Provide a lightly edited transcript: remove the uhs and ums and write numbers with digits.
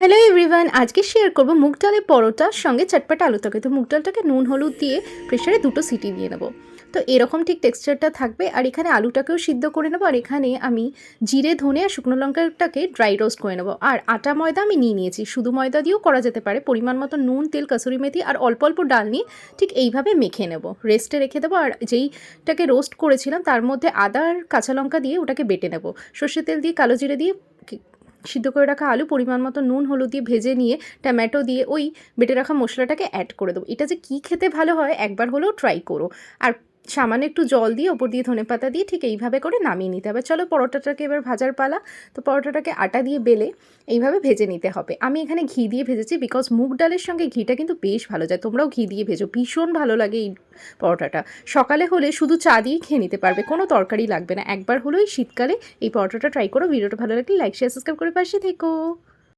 Hello everyone, আজকে share করব মুগ ডালের পরোটার সঙ্গে চটপটা আলু তরকারি। তো মুগ ডালটাকে নুন হলুদ দিয়ে প্রেসারে 2টো সিটি দিয়ে নেব। তো এরকম ঠিক টেক্সচারটা থাকবে। আর এখানে আলুটাকেও সিদ্ধ করে নেব। আর এখানে আমি জিরে ধনে আর শুকনো লঙ্কাটাকে ড্রাই রোস্ট করে নেব। আর আটা ময়দা আমি নিয়ে নিয়েছি, শুধু ময়দা দিয়েও করা যেতে পারে। পরিমাণ মতো নুন, তেল, কসুরি মেথি আর অল্প অল্প ডাল নিয়ে ঠিক এইভাবে মেখে নেব, রেস্টে রেখে দেবো। আর যেইটাকে রোস্ট করেছিলাম তার মধ্যে আদা আর কাঁচা লঙ্কা দিয়ে ওটাকে বেটে নেব। সর্ষের তেল দিয়ে কালো জিরে দিয়ে সিদ্ধ করে রাখা আলু পরিমাণ মতো নুন হলুদ দিয়ে ভেজে নিয়ে টমেটো দিয়ে ওই বেটে রাখা মশলাটাকে অ্যাড করে দেবো। এটা যে কী খেতে ভালো হয় একবার হলেও ট্রাই করো। আর সামান্য একটু জল দিয়ে ওপর দিয়ে ধনেপাতা দিয়ে ঠিক এইভাবে করে নামিয়ে নিতে হবে। চলো পরোটাটাকে এবার ভাজার পালা। তো পরোটাটাকে আটা দিয়ে বেলে এইভাবে ভেজে নিতে হবে। আমি এখানে ঘি দিয়ে ভেজেছি, বিকজ মুগ ডালের সঙ্গে ঘিটা কিন্তু বেশ ভালো যায়। তোমরাও ঘি দিয়ে ভেজো, ভীষণ ভালো লাগে এই পরোটাটা। সকালে হলে শুধু চা দিয়েই খেয়ে নিতে পারবে, কোনো তরকারি লাগবে না। একবার হলেও এই শীতকালে এই পরোটাটা ট্রাই করো। ভিডিওটা ভালো লাগলে লাইক শেয়ার সাবস্ক্রাইব করে পাশে থেকো।